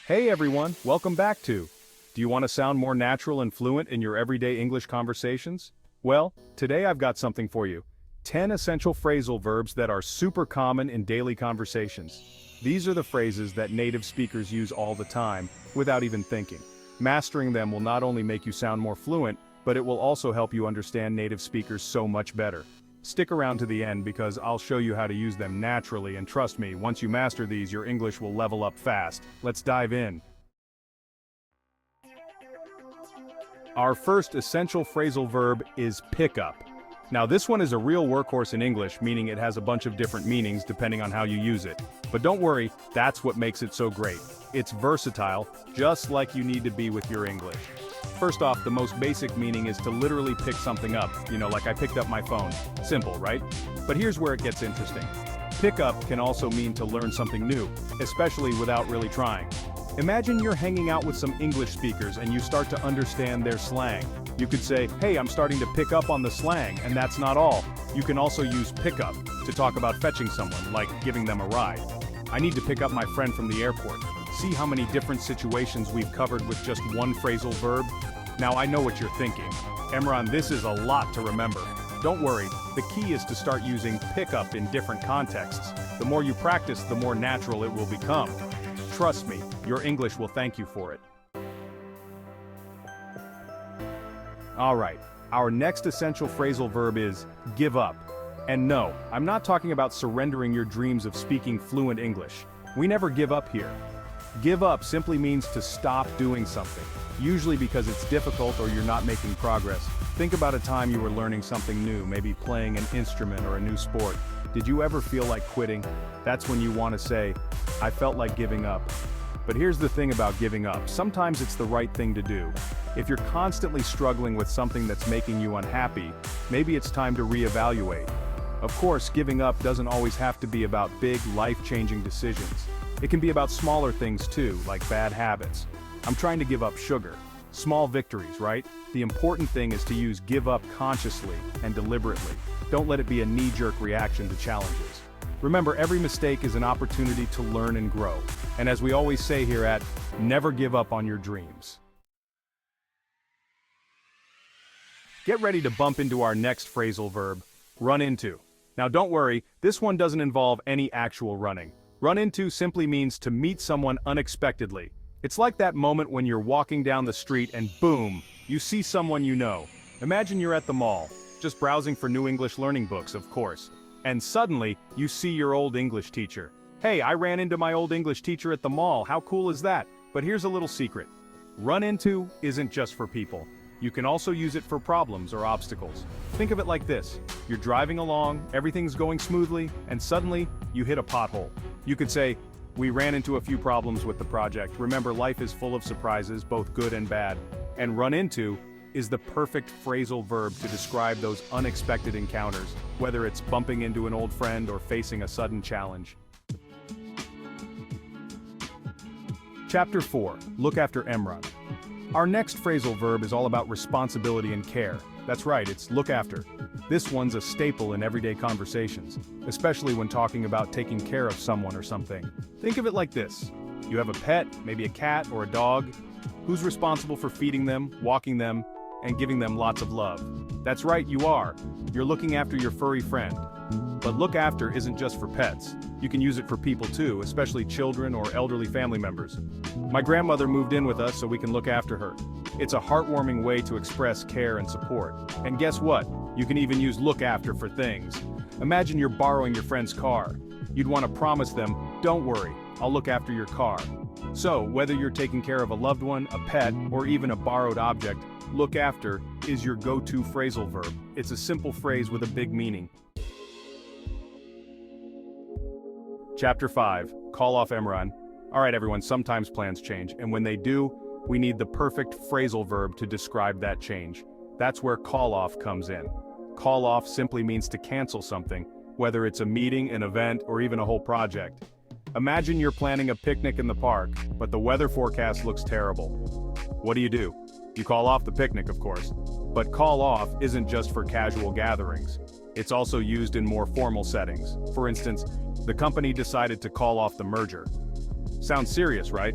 Hey everyone, welcome back to. Do you want to sound more natural and fluent in your everyday English conversations? Well, today I've got something for you. 10 essential phrasal verbs that are super common in daily conversations. These are the phrases that native speakers use all the time, without even thinking. Mastering them will not only make you sound more fluent, but it will also help you understand native speakers so much better. Stick around to the end because I'll show you how to use them naturally, and trust me, once you master these, your English will level up fast. Let's dive in. Our first essential phrasal verb is pick up. Now this one is a real workhorse in English, meaning it has a bunch of different meanings depending on how you use it. But don't worry, that's what makes it so great. It's versatile, just like you need to be with your English. First off, the most basic meaning is to literally pick something up, like I picked up my phone. Simple, right? But here's where it gets interesting. Pick up can also mean to learn something new, especially without really trying. Imagine you're hanging out with some English speakers and you start to understand their slang. You could say, hey, I'm starting to pick up on the slang, and that's not all. You can also use pick up to talk about fetching someone, like giving them a ride. I need to pick up my friend from the airport. See how many different situations we've covered with just one phrasal verb? Now I know what you're thinking. Emran, this is a lot to remember. Don't worry, the key is to start using pick up in different contexts. The more you practice, the more natural it will become. Trust me, your English will thank you for it. Alright, our next essential phrasal verb is give up. And no, I'm not talking about surrendering your dreams of speaking fluent English. We never give up here. Give up simply means to stop doing something, usually because it's difficult or you're not making progress. Think about a time you were learning something new, maybe playing an instrument or a new sport. Did you ever feel like quitting? That's when you want to say, I felt like giving up. But here's the thing about giving up. Sometimes it's the right thing to do. If you're constantly struggling with something that's making you unhappy, maybe it's time to reevaluate. Of course, giving up doesn't always have to be about big, life-changing decisions. It can be about smaller things too, like bad habits. I'm trying to give up sugar. Small victories, right? The important thing is to use give up consciously and deliberately. Don't let it be a knee-jerk reaction to challenges. Remember, every mistake is an opportunity to learn and grow. And as we always say here at, never give up on your dreams. Get ready to bump into our next phrasal verb, run into. Now don't worry, this one doesn't involve any actual running. Run into simply means to meet someone unexpectedly. It's like that moment when you're walking down the street and boom, you see someone you know. Imagine you're at the mall, just browsing for new English learning books, of course. And suddenly, you see your old English teacher. Hey, I ran into my old English teacher at the mall, how cool is that? But here's a little secret. Run into isn't just for people. You can also use it for problems or obstacles. Think of it like this. You're driving along, everything's going smoothly, and suddenly, you hit a pothole. You could say, we ran into a few problems with the project. Remember, life is full of surprises, both good and bad. And run into is the perfect phrasal verb to describe those unexpected encounters, whether it's bumping into an old friend or facing a sudden challenge. Chapter 4, Look After Emran. Our next phrasal verb is all about responsibility and care. That's right, it's look after. This one's a staple in everyday conversations, especially when talking about taking care of someone or something. Think of it like this. You have a pet, maybe a cat or a dog. Who's responsible for feeding them, walking them, and giving them lots of love? That's right, you are. You're looking after your furry friend. But look after isn't just for pets. You can use it for people too, especially children or elderly family members. My grandmother moved in with us so we can look after her. It's a heartwarming way to express care and support. And guess what? You can even use look after for things. Imagine you're borrowing your friend's car. You'd want to promise them, don't worry, I'll look after your car. So, whether you're taking care of a loved one, a pet, or even a borrowed object, look after is your go-to phrasal verb. It's a simple phrase with a big meaning. Chapter 5, Call Off Emran. Alright everyone, sometimes plans change, and when they do, we need the perfect phrasal verb to describe that change. That's where call off comes in. Call off simply means to cancel something, whether it's a meeting, an event, or even a whole project. Imagine you're planning a picnic in the park, but the weather forecast looks terrible. What do? You call off the picnic, of course. But call off isn't just for casual gatherings. It's also used in more formal settings. For instance, the company decided to call off the merger. Sounds serious, right?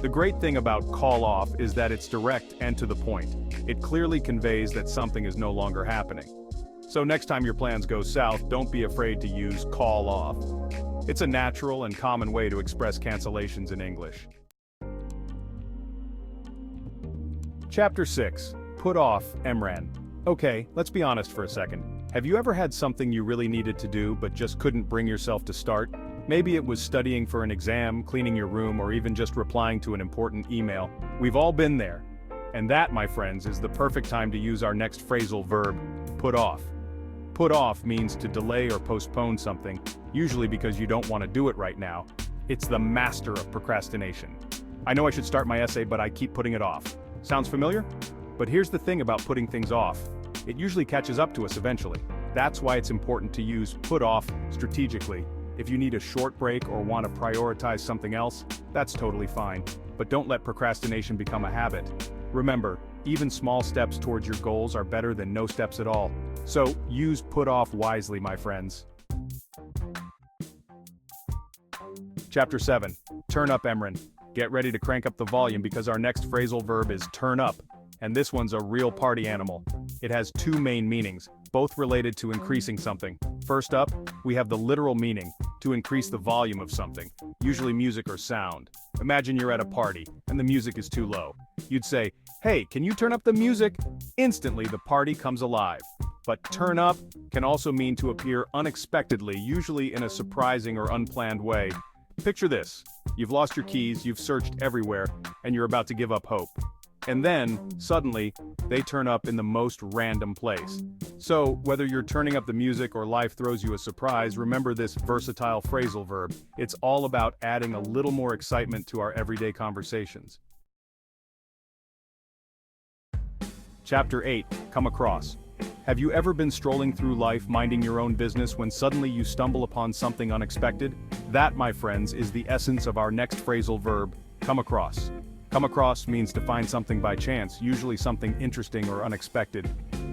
The great thing about call off is that it's direct and to the point. It clearly conveys that something is no longer happening. So next time your plans go south, don't be afraid to use call off. It's a natural and common way to express cancellations in English. Chapter 6. Put off, Emran. Okay, let's be honest for a second. Have you ever had something you really needed to do but just couldn't bring yourself to start? Maybe it was studying for an exam, cleaning your room, or even just replying to an important email. We've all been there. And that, my friends, is the perfect time to use our next phrasal verb, put off. Put off means to delay or postpone something, usually because you don't want to do it right now. It's the master of procrastination. I know I should start my essay, but I keep putting it off. Sounds familiar? But here's the thing about putting things off. It usually catches up to us eventually. That's why it's important to use put off strategically. If you need a short break or want to prioritize something else, that's totally fine. But don't let procrastination become a habit. Remember, even small steps towards your goals are better than no steps at all. So, use put off wisely, my friends. Chapter 7. Turn up, Emran. Get ready to crank up the volume because our next phrasal verb is turn up. And this one's a real party animal. It has two main meanings, both related to increasing something. First up, we have the literal meaning, to increase the volume of something, usually music or sound. Imagine you're at a party, and the music is too low. You'd say, "Hey, can you turn up the music?" Instantly, the party comes alive. But turn up can also mean to appear unexpectedly, usually in a surprising or unplanned way. Picture this. You've lost your keys, you've searched everywhere, and you're about to give up hope. And then, suddenly, they turn up in the most random place. So, whether you're turning up the music or life throws you a surprise, remember this versatile phrasal verb. It's all about adding a little more excitement to our everyday conversations. Chapter 8. Come across. Have you ever been strolling through life minding your own business when suddenly you stumble upon something unexpected? That, my friends, is the essence of our next phrasal verb, come across. Come across means to find something by chance, usually something interesting or unexpected.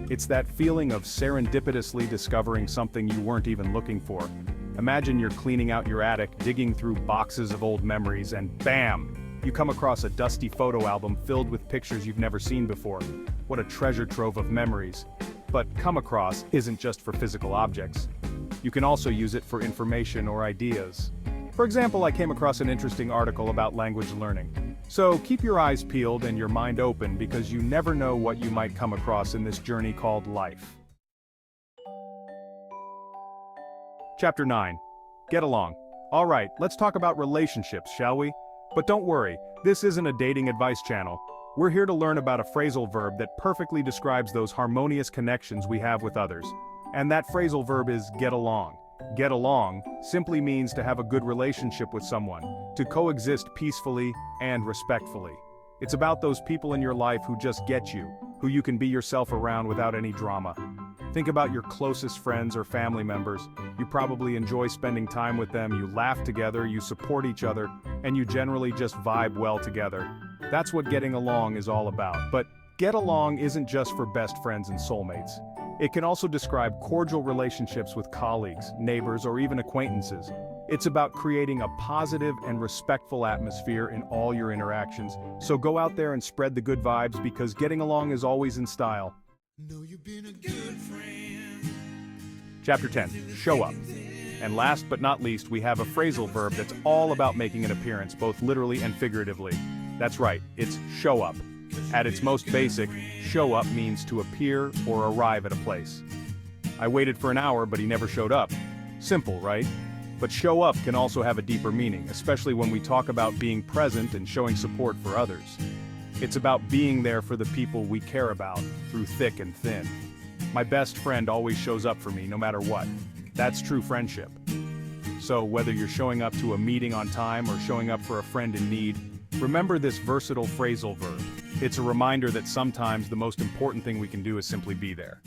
It's that feeling of serendipitously discovering something you weren't even looking for. Imagine you're cleaning out your attic, digging through boxes of old memories, and bam! You come across a dusty photo album filled with pictures you've never seen before. What a treasure trove of memories. But come across isn't just for physical objects. You can also use it for information or ideas. For example, I came across an interesting article about language learning. So keep your eyes peeled and your mind open because you never know what you might come across in this journey called life. Chapter 9. Get along. All right, let's talk about relationships, shall we? But don't worry, this isn't a dating advice channel. We're here to learn about a phrasal verb that perfectly describes those harmonious connections we have with others. And that phrasal verb is get along. Get along simply means to have a good relationship with someone, to coexist peacefully and respectfully. It's about those people in your life who just get you, who you can be yourself around without any drama. Think about your closest friends or family members. You probably enjoy spending time with them, you laugh together, you support each other, and you generally just vibe well together. That's what getting along is all about. But get along isn't just for best friends and soulmates. It can also describe cordial relationships with colleagues, neighbors, or even acquaintances. It's about creating a positive and respectful atmosphere in all your interactions. So go out there and spread the good vibes because getting along is always in style. Know you've been a good friend. Chapter 10. Show up. And last but not least, we have a phrasal verb that's all about making an appearance, both literally and figuratively. That's right, it's show up. At its most basic, show up means to appear or arrive at a place. I waited for an hour, but he never showed up. Simple, right? But show up can also have a deeper meaning, especially when we talk about being present and showing support for others. It's about being there for the people we care about, through thick and thin. My best friend always shows up for me, no matter what. That's true friendship. So whether you're showing up to a meeting on time or showing up for a friend in need, remember this versatile phrasal verb. It's a reminder that sometimes the most important thing we can do is simply be there.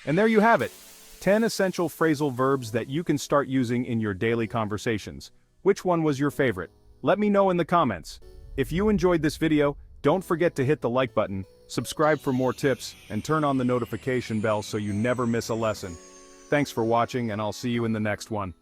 And there you have it. 10 essential phrasal verbs that you can start using in your daily conversations. Which one was your favorite? Let me know in the comments. If you enjoyed this video, don't forget to hit the like button, subscribe for more tips, and turn on the notification bell so you never miss a lesson. Thanks for watching, and I'll see you in the next one.